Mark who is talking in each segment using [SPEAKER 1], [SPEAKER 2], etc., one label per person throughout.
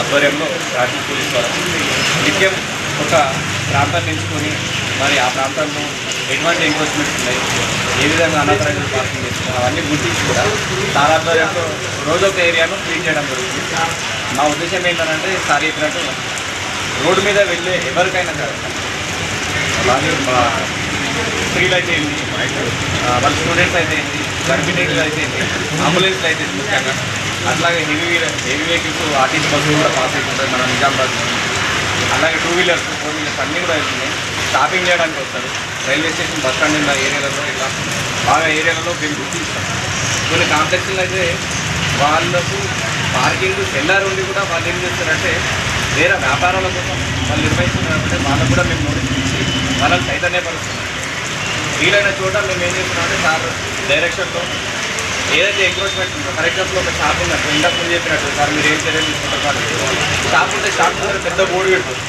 [SPEAKER 1] ఆధ్వర్యంలో traffic police వారు నిత్యం ఒక ప్రాంతాన్ని ఎంచుకొని మరి ఆ ప్రాంతంలో ఎటువంటి ఎంక్రోచ్మెంట్స్ ఉన్నాయి, ఏ విధంగా అనాథరైజ్డ్ పార్కింగ్ చేస్తున్నారు అవన్నీ గుర్తించి కూడా సార్ ఆధ్వర్యంలో రోజు ఒక ఏరియాను క్లీన్ చేయడం జరుగుతుంది. మా ఉద్దేశం ఏంటంటే సార్ చెప్పినట్టు రోడ్డు మీద వెళ్ళే ఎవరికైనా సరే అలాగే స్త్రీలు అయితే ఏంటి, వాళ్ళ స్టూడెంట్స్ అయితే ఏంటి, గర్భిణీలు అయితే ఏంటి, అంబులెన్స్లు అయితే ముఖ్యంగా అట్లాగే హెవీ వెహికల్స్ ఆర్టీసీ బస్సులు కూడా పాస్ అవుతుంటాయి మన నిజామాబాద్. అలాగే 2 వీలర్స్ 4 వీలర్స్ అన్నీ కూడా వెళ్తున్నాయి. షాపింగ్ చేయడానికి వస్తారు. రైల్వే స్టేషన్ బస్ స్టాండ్ ఉన్న ఏరియాలలో ఇట్లా బాగా ఏరియాలలో మేము గుర్తిస్తాం. కొన్ని కాంప్లెక్స్లు అయితే వాళ్ళకు పార్కింగ్ సెల్లార్ ఉండి కూడా వాళ్ళు ఏం చేస్తారంటే వేరే వ్యాపారాల కోసం వాళ్ళు నిర్వహిస్తున్నారంటే వాళ్ళకు కూడా మేము నోటీస్ ఇచ్చి వాళ్ళని చైతన్యపరుస్తున్నాం. వీలైన చోట మేము ఏం చేస్తున్నామంటే సార్ డైరెక్షన్లో ఏదైతే ఎంక్రోచ్మెంట్ ఉందో ఫర్ ఎగ్జాంపుల్ ఒక షాప్ ఉన్నట్టు ఇంతకు ముందు చెప్పినట్టు సార్ మీరు ఏం చర్యలు తీసుకుంటారు, షాప్ ఉంటే షాప్ ముందర పెద్ద బోర్డు పెడుతుంది.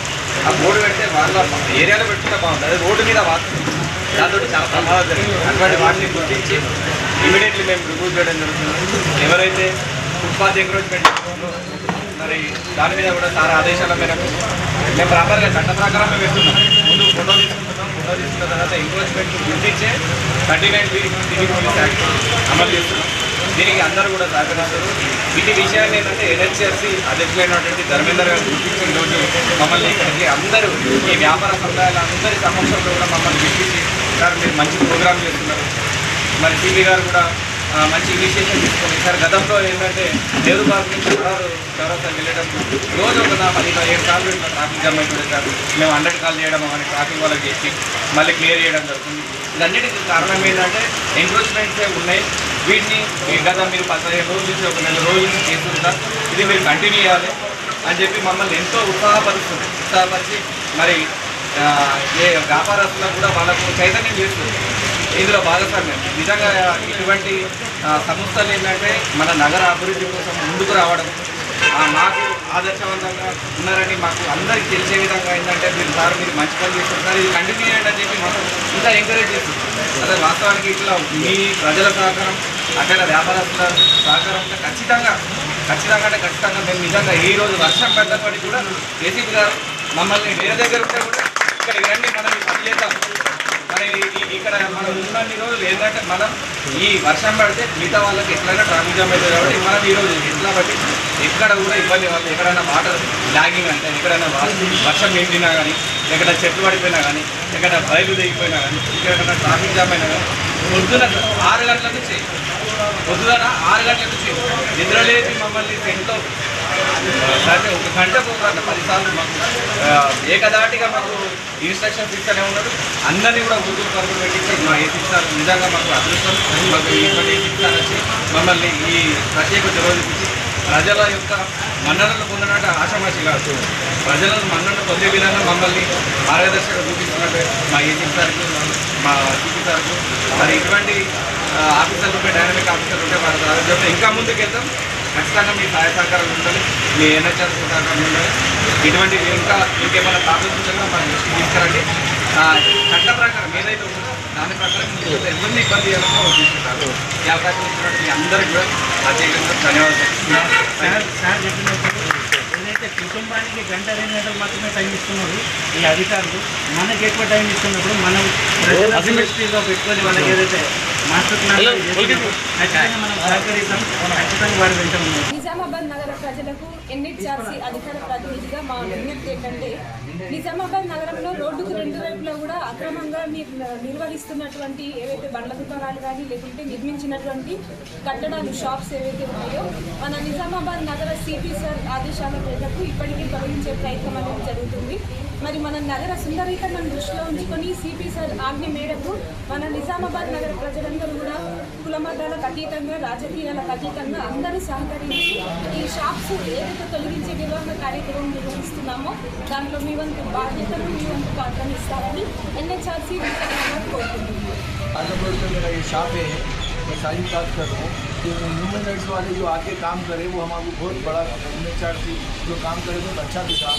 [SPEAKER 1] ఆ బోర్డు పెడితే వాళ్ళ ఏరియాలో పెట్టుకుంటే బాగుంటుంది, అదే రోడ్డు మీద వాడుతుంది, దాంతో చాలా ప్రమాదం జరిగింది. అటువంటి వాటిని గుర్తించి ఇమీడియట్లీ మేము రిమూవ్ చేయడం జరుగుతుంది. ఎవరైతే ఫుట్పాత్ ఎంక్రోచ్మెంట్ చేస్తుందో మరి దాని మీద కూడా సార్ ఆదేశాల మేరకు మేము ప్రాపర్గా చట్ట ప్రకారం మేము వెళ్తున్నాం. ముందు ఫోటో తీసుకుంటున్నాం, ఫోటో తీసుకున్న తర్వాత ఎంక్రోచ్మెంట్ గుర్తించే 39B పోలీస్ యాక్ట్ అమలు చేస్తున్నాం. దీనికి అందరూ కూడా సహకరిస్తారు. వీటి విషయాన్ని ఏంటంటే ఎన్హెచ్ఆర్సీ అధ్యక్షులైనటువంటి ధర్మేందర్ గారు గుర్తించిన ఈరోజు మమ్మల్ని ఇక్కడికి అందరూ ఈ వ్యాపార సముదాయాల అందరి సమక్షంలో కూడా మమ్మల్ని గుర్తించి సార్ మీరు మంచి ప్రోగ్రామ్ చేస్తున్నారు, మరి సిపి గారు కూడా మంచి ఇనిషియేషన్ తీసుకొని సార్ గతంలో ఏంటంటే నెహ్రూ పార్క్ నుంచి చౌరస్తా వెళ్ళేటప్పుడు రోజు ఒక 17 సార్లు ఇట్లా ట్రాఫిక్ జామ్ అవుతుంది సార్. మేము 100 కాల్ చేయడం కానీ ట్రాఫిక్ వాళ్ళకి చేసి మళ్ళీ క్లియర్ చేయడం జరుగుతుంది. ఇదన్నిటికీ కారణం ఏంటంటే ఎంక్రోచ్మెంట్సే ఉన్నాయి. వీటిని గత మీరు 15 రోజుల నుంచి ఒక 4 రోజుల నుంచి చేస్తుంటారు, ఇది మీరు కంటిన్యూ చేయాలి అని చెప్పి మమ్మల్ని ఎంతో ఉత్సాహపరిచి మరి ఏ వ్యాపారస్తులకు కూడా వాళ్ళకు చైతన్యం చేస్తుంది. ఇందులో భాగస్వామ్యం నిజంగా ఇటువంటి సంస్థలు ఏంటంటే మన నగర అభివృద్ధి కోసం ముందుకు రావడం మాకు ఆదర్శవంతంగా ఉన్నారని మాకు అందరికీ తెలిసే విధంగా ఏంటంటే మీరు మంచి పని చేస్తున్నారు, ఇది కంటిన్యూ చేయండి అని చెప్పి మాకు ఇంకా ఎంకరేజ్ చేస్తుంది. అదే వాస్తవానికి ఇట్లా మీ ప్రజల సహకారం అక్కడ వ్యాపారస్తుల సహకారం ఖచ్చితంగా మేము నిజంగా ఈ రోజు వర్షం పెద్దప్పటికీ కూడా ఏసీపీ గారు మమ్మల్ని వేరే దగ్గర ఉంటే కూడా ఇక్కడ ఇవన్నీ మనం పని చేద్దాం. మరి ఇక్కడ మనం ఉన్నన్ని రోజులు ఏంటంటే మనం ఈ వర్షం పడితే మిగతా వాళ్ళకి ఎట్లయినా ట్రాఫిక్ జామ్ అవుతుంది కాబట్టి మనం ఈరోజు ఎట్లా బట్టి ఎక్కడ కూడా ఇబ్బంది వాళ్ళు ఎక్కడైనా వాటర్ లాగింగ్ అంటే ఎక్కడైనా వర్షం నిండినా కానీ ఎక్కడ చెట్లు పడిపోయినా కానీ ఎక్కడ బయలు దిగిపోయినా కానీ ఎక్కడైనా ట్రాఫిక్ జామ్ అయినా కానీ పొద్దున 6 గంటల నుంచి నిద్రలేపి మమ్మల్ని ఇంట్లో అంటే 1 గంటకు 10 సార్లు మాకు ఏకదాటిగా మాకు ఇన్స్ట్రక్షన్స్ ఇస్తూనే ఉన్నాడు. అందరినీ కూడా గుర్తు పరుగులు పెట్టించి మా ఏసీసార్ నిజంగా మాకు అదృష్టం, మాకు ఇటువంటి ఏసీసార్ వచ్చి మమ్మల్ని ఈ ప్రత్యేక చొరవ చూపించి ప్రజల యొక్క మన్ననలు పొందినట్టు ఆషామాషి కాదు, ప్రజలను మన్ననలు పొందే విధంగా మమ్మల్ని మార్గదర్శకం చూపిస్తున్నట్టు మా ఏసీసార్కు మా సిపి మరి ఇటువంటి ఆఫీసర్లు ఉంటే డైనమిక్ ఆఫీసర్లు ఉంటే వారి ఆరోగ్యంతో ఇంకా ముందుకు వెళ్తాం. ఖచ్చితంగా మీ సహాయ సహకారం ఉండాలి, మీ ఎన్హెచ్ఆర్ సహకారం ఉండాలి. ఇటువంటి ఇంకేమైనా ప్రాబ్లమ్స్ ఉంటుందో మన దృష్టికి తీసుకురండి. చట్ట ప్రకారం ఏదైతే ఉంటుందో దాని ప్రకారం ఎవరిని ఇబ్బంది చేయాలో తీసుకుంటారు. ఈ అవకాశం ఇచ్చినట్టు మీ అందరికీ కూడా ప్రత్యేకంగా ధన్యవాదాలు.
[SPEAKER 2] ఏదైతే కుటుంబానికి 1 2 గంటలు మాత్రమే టైం ఇస్తున్నారు ఈ అధికారులు, మనకి ఎక్కువ టైం ఇస్తున్నప్పుడు మనం అసిమెట్రీగా పెట్టుకొని వాళ్ళకి ఏదైతే మాస్టర్ ప్లాన్ ఖచ్చితంగా మనం సహకరిస్తాం, ఖచ్చితంగా వాడు వెంట ఉన్నాం.
[SPEAKER 3] నిజామాబాద్ నగర ప్రజలకు ఎన్హెచ్ఆర్సీ అధికార ప్రతినిధిగా మా విజ్ఞప్తి ఏంటంటే నిజామాబాద్ నగరంలో రోడ్డుకు 2 వైపులా కూడా అక్రమంగా నిర్వహిస్తున్నటువంటి ఏవైతే బండ్ల దుకాణాలు కానీ లేకుంటే నిర్మించినటువంటి కట్టడాలు షాప్స్ ఏవైతే ఉన్నాయో మన నిజామాబాద్ నగర సిపి సార్ ఆదేశాల మేరకు ఇప్పటికీ తొలగించే ప్రయత్నం అనేది జరుగుతుంది. మరి మన నగర సుందరీకరణను దృష్టిలో ఉంచుకొని సిపి సార్ ఆజ్ఞ మేరకు మన నిజామాబాద్ నగర ప్రజలందరూ కూడా కులమతాలకు అతీతంగా రాజకీయాలకు అతీతంగా అందరూ సహకరించి ఈ షాప్స్ ఏదైతే తొలగించే నిర్వహణ కార్యక్రమం నిర్వహిస్తున్నామో దాంట్లో మీ వంతు బాధ్యతను మీ వంతు పాత్రను ఇస్తారని ఎన్హెచ్ఆర్సీ కోరుకుంటున్నాను.
[SPEAKER 4] मैं सारी बात कर रहा हूँ कि ह्यूमन राइट्स वाले जो आके काम करे वो हमारा बहुत बड़ा एनएचआरसी जो काम करे बहुत अच्छा दिखा,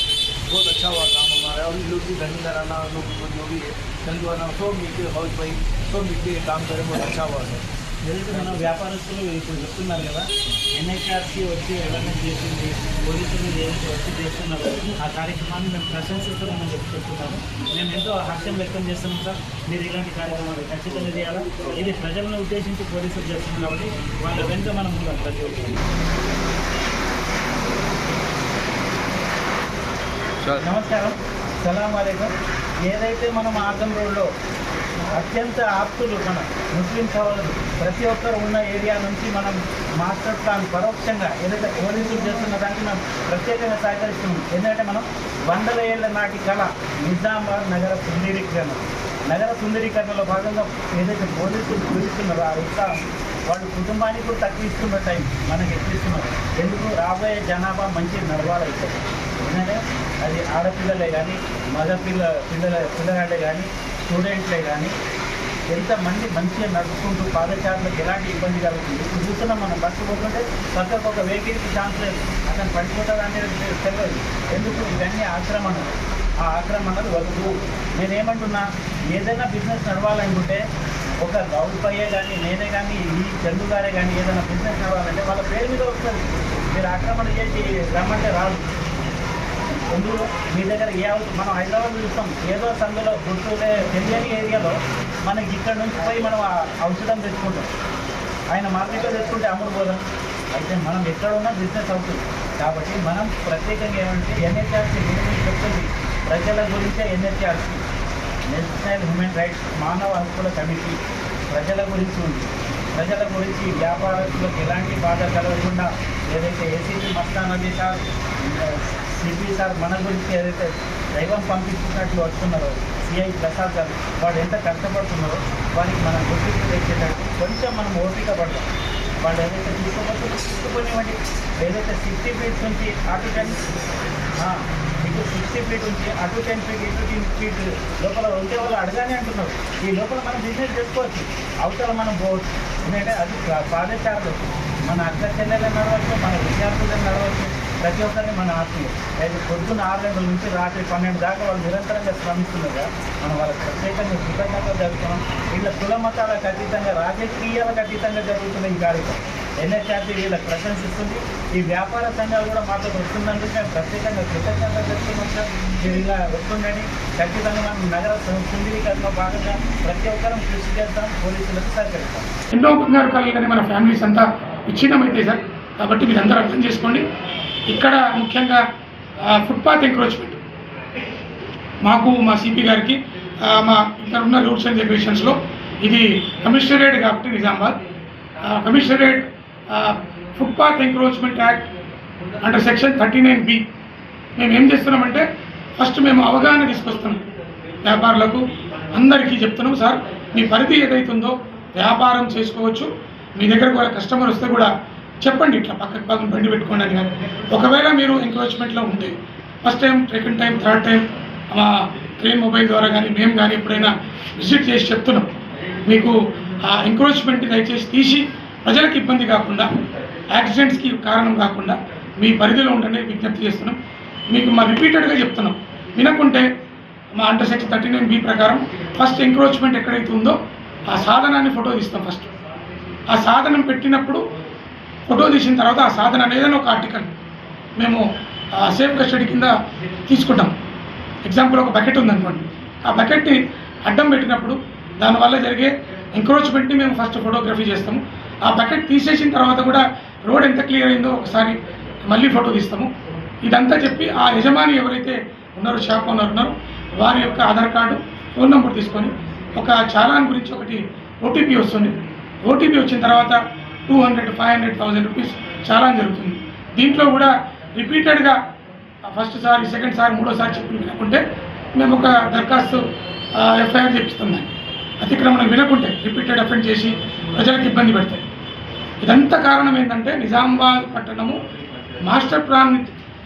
[SPEAKER 4] बहुत अच्छा हुआ काम हमारा। और लोग भी धर्मेंद्र राणा लोग जो भी है चंदू राणा सब मिलकर हाउस भाई सब मिलकर काम करे बहुत अच्छा हुआ है।
[SPEAKER 2] ఏదైతే మన వ్యాపారస్తులు ఇప్పుడు చెప్తున్నారు కదా, ఎన్హెచ్ఆర్సీ వచ్చి అవేర్నెస్ చేసింది, పోలీసులు ఏదైతే వచ్చి చేస్తున్నారో ఆ కార్యక్రమాన్ని మేము ప్రశంసిస్తున్నామని చెప్తున్నాము. మేము ఎంతో హర్షం వ్యక్తం చేస్తున్నాం సార్. మీరు ఇలాంటి కార్యక్రమాలు ఖచ్చితంగా చేయాలా. ఇది ప్రజలను ఉద్దేశించి పోలీసులు చేస్తున్నారు కాబట్టి వాళ్ళ వెంట మనం కూడా ప్రతి ఒక్కరు. నమస్కారం, సలాం వాలేకం. ఏదైతే మనం ఆదం రోడ్లో అత్యంత ఆప్తులు మన ముస్లిం సోదరులు ప్రతి ఒక్కరు ఉన్న ఏరియా నుంచి మనం మాస్టర్ ప్లాన్ పరోక్షంగా ఏదైతే పోలీసులు చేస్తున్న దానికి మనం ప్రత్యేకంగా సహకరిస్తున్నాం. ఎందుకంటే మనం 100 ఏళ్ల నాటి కళ నిజామాబాద్ నగర సుందరీకరణలో భాగంగా ఏదైతే పోలీసులు చూపిస్తున్నారో ఆ ఉత్సాహం వాళ్ళు కుటుంబానికి కూడా తక్కువ ఇస్తున్న టైం మనకి ఎక్కిస్తున్నారు. ఎందుకు రాబోయే జనాభా మంచి నడవాలైతే, ఎందుకంటే అది ఆడపిల్లలే కానీ మగ పిల్లగాళ్ళే కానీ స్టూడెంట్లే కానీ ఎంతమంది మంచిగా నడుపుకుంటూ పాదచారులకు ఎలాంటి ఇబ్బంది కలుగుతుంది. ఇప్పుడు చూస్తున్నాం మనం బస్సు పోతుంటే పక్కకు ఒక వెహికల్కి ఛాన్స్ లేదు, అతను పడిపోతాడు అనేది తెలియదు. ఎందుకు ఇవన్నీ ఆక్రమణలు. ఆ ఆక్రమణలు వద్దు. నేనేమంటున్నా, ఏదైనా బిజినెస్ నడవాలనుకుంటే ఒక గౌడ్పయ్యే కానీ నేనే కానీ ఈ చందు గారే కానీ ఏదైనా బిజినెస్ నడవాలంటే వాళ్ళ పేరు మీద వస్తుంది. మీరు ఆక్రమణ చేసి రమ్మంటే రాదు. ఎందుకు మీ దగ్గర మనం హైదరాబాద్ చూస్తాం, ఏదో సందులో గుర్తులే తెలియని ఏరియాలో మనకి ఇక్కడ నుంచి పోయి మనం ఔషధం తెచ్చుకుంటాం. ఆయన మార్కెట్లో తెచ్చుకుంటే అమ్ముడు పోదాం. అయితే మనం ఎక్కడ ఉన్నా బిజినెస్ అవుతుంది. కాబట్టి మనం ప్రత్యేకంగా ఏమంటే ఎన్హెచ్ఆర్సీ చెప్తుంది, ప్రజల గురించే ఎన్హెచ్ఆర్సీ నేషనల్ హ్యూమన్ రైట్స్ మానవ హక్కుల కమిటీ ప్రజల గురించి ఉంది. ప్రజల గురించి వ్యాపారస్తులకు ఎలాంటి బాధ కలగకుండా ఏదైతే ACP Mastan Ali sir, CP sir మన గురించి ఏదైతే దైవం పంపించినట్లు వస్తున్నారో, సిఐ ప్రసాద్ గారు వాళ్ళు ఎంత కష్టపడుతున్నారో వారికి మనం గుర్తింపు తెచ్చేటట్టు కొంచెం మనం ఓపిక పడతాం. వాళ్ళు ఏదైతే తీసుకుపోనివ్వండి. ఏదైతే 60 ఫీట్ నుంచి అటు 10 మీకు 60 ఫీట్ నుంచి అటు 10 ఫీట్ ఇటు 10 ఫీట్ లోపల ఉంటే వాళ్ళు అడగానే అంటున్నారు. ఈ లోపల మనం బిజినెస్ చేసుకోవచ్చు, అవతల మనం పోవచ్చు. ఎందుకంటే అది పాదచారులు మన అక్క చెల్లెలను నడవచ్చు, మన విద్యార్థులను నడవచ్చు, ప్రతి ఒక్కరిని మన ఆత్మీయ. అయితే పొద్దున్న 6 గంటల నుంచి రాత్రి 12 దాకా వాళ్ళు నిరంతరంగా శ్రమిస్తున్నారు. మనం వాళ్ళకి ప్రత్యేకంగా కృతజ్ఞతలు జరుగుతున్నాం. వీళ్ళ కుల మతాలకు అతీతంగా రాజకీయాలకు అతీతంగా జరుగుతున్న ఈ కార్యక్రమం ఎన్హెచ్ఆర్సీ వీళ్ళకి ప్రశంసిస్తుంది. ఈ వ్యాపార సంఘాలు కూడా మాతో వస్తుందందుకు మేము ప్రత్యేకంగా కృతజ్ఞతలు జరుగుతున్నాం సార్. మీరు ఇలా వస్తుందని ఖచ్చితంగా మనం నగర సుందరీకరణలో భాగంగా ప్రతి ఒక్కరం కృషి చేస్తాం, పోలీసులకు సహకరిస్తాం.
[SPEAKER 5] ఎన్నో బంగారు కళలు కానీ మన ఫ్యామిలీస్ అంతా విచ్ఛిన్నమైతే సార్. కాబట్టి మీరు అందరూ అర్థం చేసుకోండి. ఇక్కడ ముఖ్యంగా ఫుట్పాత్ ఎంక్రోచ్మెంట్ మాకు మా సిపి గారికి మా ఇక్కడ ఉన్న రూల్స్ అండ్ రెగ్యులేషన్స్లో ఇది కమిషనరేట్ కాబట్టి Nizamabad commissionerate footpath encroachment act under section 39B మేము ఏం చేస్తున్నామంటే ఫస్ట్ మేము అవగాహన తీసుకొస్తున్నాం. వ్యాపారులకు అందరికీ చెప్తున్నాం, సార్ మీ పరిధి ఏదైతుందో వ్యాపారం చేసుకోవచ్చు. మీ దగ్గర కూడా కస్టమర్ వస్తే కూడా చెప్పండి, ఇట్లా పక్కకు పక్కన బండి పెట్టుకోండి అని. కానీ ఒకవేళ మీరు ఎంక్రోచ్మెంట్లో ఉంటే first time, second time, third time మా క్రెయిన్ మొబైల్ ద్వారా కానీ మేము కానీ ఎప్పుడైనా విజిట్ చేసి చెప్తున్నాం, మీకు ఆ ఎంక్రోచ్మెంట్ దయచేసి తీసి ప్రజలకు ఇబ్బంది కాకుండా, యాక్సిడెంట్స్కి కారణం కాకుండా మీ పరిధిలో ఉండండి విజ్ఞప్తి చేస్తున్నాం. మీకు మా రిపీటెడ్గా చెప్తున్నాం. వినకుంటే మా అండర్ సెక్షన్ 39B ప్రకారం ఫస్ట్ ఎంక్రోచ్మెంట్ ఎక్కడైతే ఉందో ఆ సాధనాన్ని ఫోటో తీస్తాం. ఫస్ట్ ఆ సాధనం పెట్టినప్పుడు ఫోటో తీసిన తర్వాత ఆ సాధన ఏదైనా ఒక ఆర్టికల్ మేము సేఫ్ కస్టడీ కింద తీసుకుంటాం. ఎగ్జాంపుల్ ఒక బకెట్ ఉందనుకోండి, ఆ బకెట్ని అడ్డం పెట్టినప్పుడు దానివల్ల జరిగే ఎంక్రోచ్మెంట్ని మేము ఫస్ట్ ఫోటోగ్రఫీ చేస్తాము. ఆ బకెట్ తీసేసిన తర్వాత కూడా రోడ్ ఎంత క్లియర్ అయిందో ఒకసారి మళ్ళీ ఫోటో తీస్తాము. ఇదంతా చెప్పి ఆ యజమాని ఎవరైతే ఉన్నారో, షాప్ ఓనర్ ఉన్నారో, వారి యొక్క ఆధార్ కార్డు, ఫోన్ నెంబర్ తీసుకొని ఒక చాలాన్ గురించి ఒకటి ఓటీపీ వస్తుంది. ఓటీపీ వచ్చిన తర్వాత 200, 500, 1000 రూపీస్ చాలాన్ జరుగుతుంది. దీంట్లో కూడా రిపీటెడ్గా ఫస్ట్ సారి, సెకండ్ సారి, మూడోసారి చెప్పిన వినకుంటే మేము ఒక దరఖాస్తు ఎఫ్ఐఆర్ చేపిస్తాం. దాన్ని అతిక్రమణ వినకుంటే రిపీటెడ్ అఫెండ్ చేసి ప్రజలకు ఇబ్బంది పెడతాయి. ఇదంతా కారణం ఏంటంటే నిజామాబాద్ పట్టణము మాస్టర్ ప్లాన్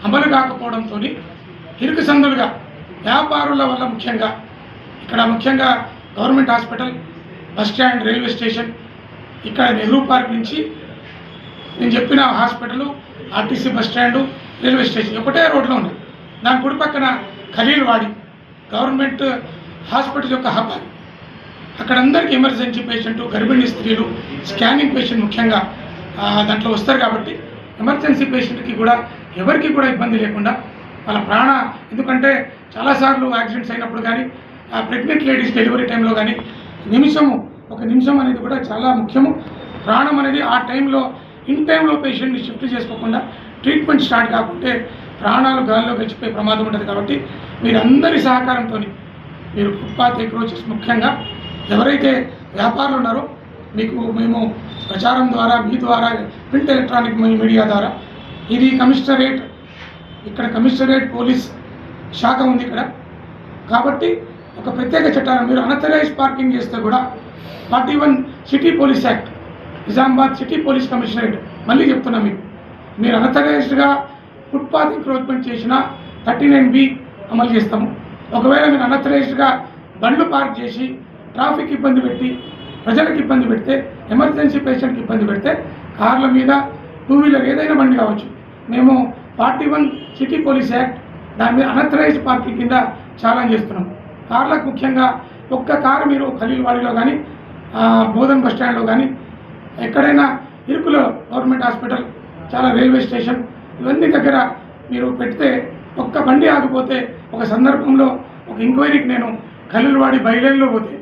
[SPEAKER 5] అమలు కాకపోవడంతో ఇరుకు సందులుగా వ్యాపారుల వల్ల ముఖ్యంగా government hospital, bus stand, railway station, ఇక్కడ నెహ్రూ పార్క్ నుంచి నేను చెప్పిన hospital, RTC bus stand, railway station ఒకటే రోడ్లో ఉంది. దాని కుడి పక్కన ఖలీల్వాడి గవర్నమెంట్ హాస్పిటల్ యొక్క హబ్. అక్కడ అందరికీ ఎమర్జెన్సీ పేషెంట్, గర్భిణీ స్త్రీలు, స్కానింగ్ పేషెంట్ ముఖ్యంగా దాంట్లో వస్తారు కాబట్టి ఎమర్జెన్సీ పేషెంట్కి కూడా ఎవరికి కూడా ఇబ్బంది లేకుండా వాళ్ళ ఎందుకంటే చాలాసార్లు యాక్సిడెంట్స్ అయినప్పుడు కానీ ప్రెగ్నెంట్ లేడీస్ డెలివరీ టైంలో కానీ ఒక నిమిషం అనేది కూడా చాలా ముఖ్యము. ప్రాణం అనేది ఆ టైంలో ఇన్ టైంలో పేషెంట్ని షిఫ్ట్ చేసుకోకుండా ట్రీట్మెంట్ స్టార్ట్ కాకుంటే ప్రాణాలు గాల్లో గడిచిపోయే ప్రమాదం ఉంటుంది. కాబట్టి మీరందరి సహకారంతో మీరు ఫుట్పాత్ ఎంక్రోచెస్ ముఖ్యంగా ఎవరైతే వ్యాపారులు ఉన్నారో మేము ప్రచారం ద్వారా, మీ ద్వారా, ప్రింట్ ఎలక్ట్రానిక్ మీడియా ద్వారా ఇది కమిషనరేట్ పోలీస్ శాఖ ఉంది ఇక్కడ. కాబట్టి ఒక ప్రత్యేక చట్టాన్ని మీరు అన్అథరైజ్డ్ పార్కింగ్ చేస్తే కూడా 41 city police act, Nizamabad city police commissionerate, మళ్ళీ చెప్తున్నా మీరు అన్అథరైజ్డ్గా ఫుట్పాత్ ఎంక్రోచ్మెంట్ చేసిన 39B అమలు చేస్తాము. ఒకవేళ మీరు అన్అథరైజ్డ్గా బండ్లు పార్క్ చేసి ట్రాఫిక్ ఇబ్బంది పెట్టి ప్రజలకు ఇబ్బంది పెడితే, ఎమర్జెన్సీ పేషెంట్కి ఇబ్బంది పెడితే కార్ల మీద, టూ వీలర్ ఏదైనా బండి కావచ్చు, మేము 41 సిటీ పోలీస్ యాక్ట్ దాని మీద అన్అథరైజ్డ్ పార్కింగ్ కింద ఛాలెంజ్ చేస్తున్నాం. కార్లకు ముఖ్యంగా ఒక్క కారు మీరు ఖలీల్వాడిలో కానీ, బోధన్ బస్ స్టాండ్లో కానీ, ఎక్కడైనా ఇరుకులో గవర్నమెంట్ హాస్పిటల్, చాలా రైల్వే స్టేషన్ ఇవన్నీ దగ్గర మీరు పెడితే ఒక్క బండి ఆగిపోతే, ఒక సందర్భంలో ఒక ఎంక్వైరీకి నేను ఖలీల్వాడి బైలైన్లో పోతే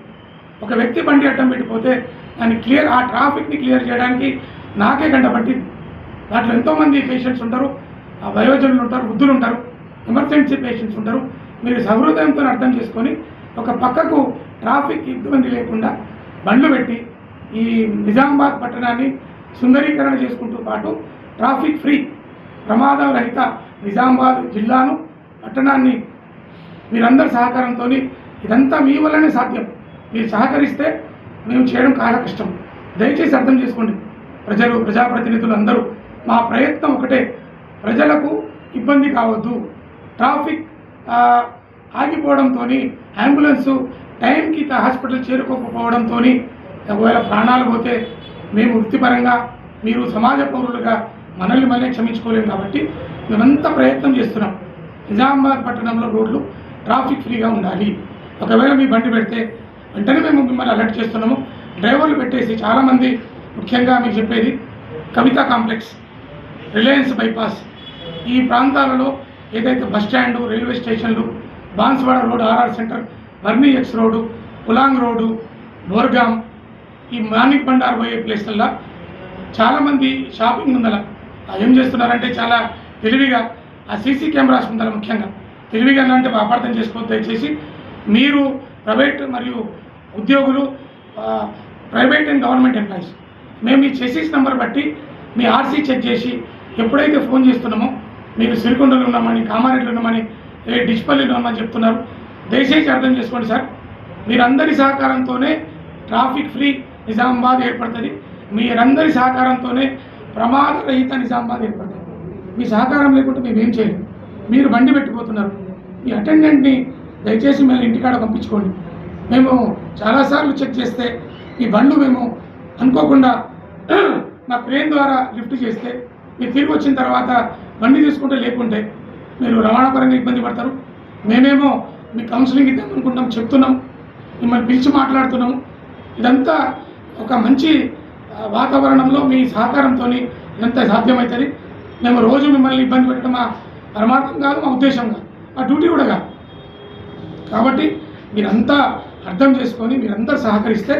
[SPEAKER 5] ఒక వ్యక్తి బండి అడ్డం పెట్టిపోతే దాన్ని ఆ ట్రాఫిక్ని క్లియర్ చేయడానికి నాకే గంట పట్టింది. దాంట్లో ఎంతోమంది పేషెంట్స్ ఉంటారు, వయోజనులు ఉంటారు, వృద్ధులు ఉంటారు, ఎమర్జెన్సీ పేషెంట్స్ ఉంటారు. మీరు సహృదయంతో అర్థం చేసుకొని ఒక పక్కకు ట్రాఫిక్ ఇబ్బంది లేకుండా బండ్లు పెట్టి ఈ నిజామాబాద్ పట్టణాన్ని సుందరీకరణ చేసుకుంటూ పాటు ట్రాఫిక్ ఫ్రీ, ప్రమాదం రహిత నిజామాబాద్ జిల్లాను, పట్టణాన్ని మీరందరి సహకారంతో ఇదంతా మీ వల్లనే సాధ్యం. మీరు సహకరిస్తే మేము చేయడం చాలా కష్టం. దయచేసి అర్థం చేసుకోండి. ప్రజాప్రతినిధులు అందరూ మా ప్రయత్నం ఒకటే, ప్రజలకు ఇబ్బంది కావద్దు. ట్రాఫిక్ ఆగిపోవడంతో, అంబులెన్సు టైంకి హాస్పిటల్ చేరుకోకపోవడంతో ఒకవేళ ప్రాణాలు పోతే మేము వృత్తిపరంగా, మీరు సమాజ పౌరులుగా మనల్ని క్షమించుకోలేము. కాబట్టి మేమంతా ప్రయత్నం చేస్తున్నాం. నిజామాబాద్ పట్టణంలో రోడ్లు ట్రాఫిక్ ఫ్రీగా ఉండాలి. ఒకవేళ మీ బండి పెడితే వెంటనే మేము మిమ్మల్ని అలర్ట్ చేస్తున్నాము. డ్రైవర్లు పెట్టేసి చాలామంది, ముఖ్యంగా మీకు చెప్పేది కవితా కాంప్లెక్స్, రిలయన్స్ బైపాస్, ఈ ప్రాంతాలలో ఏదైతే బస్ స్టాండు, రైల్వే స్టేషన్లు, బాన్స్వాడ రోడ్, ఆర్ఆర్ సెంటర్, బర్నీ X road, Pulang road, Borgaon, ఈ మానిక్ బండార్ పోయే ప్లేస్లలో చాలామంది షాపింగ్ ముందల ఏం చేస్తున్నారంటే చాలా తెలివిగా ఆ సీసీ కెమెరాస్ ముందల ముఖ్యంగా తెలివిగా అంటే అపార్థం చేసుకోవద్దు. దయచేసి మీరు ప్రైవేట్ మరియు ఉద్యోగులు, ప్రైవేట్ అండ్ గవర్నమెంట్ ఎంప్లాయీస్, మేము మీ చెసిస్ నెంబర్ బట్టి మీ ఆర్సీ చెక్ చేసి ఎప్పుడైతే ఫోన్ చేస్తున్నామో మీరు సిరికొండలో ఉన్నామని, కామారెడ్డిలో ఉన్నామని, డిష్పల్లిలో ఉన్నామని చెప్తున్నారు. దయచేసి అర్థం చేసుకోండి సార్. మీరందరి సహకారంతోనే ట్రాఫిక్ ఫ్రీ నిజామాబాద్ ఏర్పడుతుంది. మీరందరి సహకారంతోనే ప్రమాదరహిత నిజామాబాద్ ఏర్పడుతుంది. మీ సహకారం లేకుంటే మేమేం చేయలేము. మీరు బండి పెట్టిపోతున్నారు, మీ అటెండెంట్ని దయచేసి మేము ఇంటికాడ పంపించుకోండి. మేము చాలాసార్లు చెక్ చేస్తే ఈ బండ్లు మేము అనుకోకుండా మా క్రేన్ ద్వారా లిఫ్ట్ చేస్తే మీరు తిరిగి వచ్చిన తర్వాత బండి తీసుకుంటే లేకుంటే మీరు రవాణా పరంగా ఇబ్బంది పడతారు. మేమేమో మీ కౌన్సిలింగ్ ఇద్దాం అనుకుంటాం, చెప్తున్నాం, మిమ్మల్ని పిలిచి మాట్లాడుతున్నాము. ఇదంతా ఒక మంచి వాతావరణంలో మీ సహకారంతో ఇదంతా సాధ్యమవుతుంది. మేము రోజు మిమ్మల్ని ఇబ్బంది పెట్టడం మా పరమార్థం కాదు, మా ఉద్దేశం కాదు, మా డ్యూటీ కూడా కాదు. కాబట్టి మీరంతా అర్థం చేసుకొని మీరందరూ సహకరిస్తే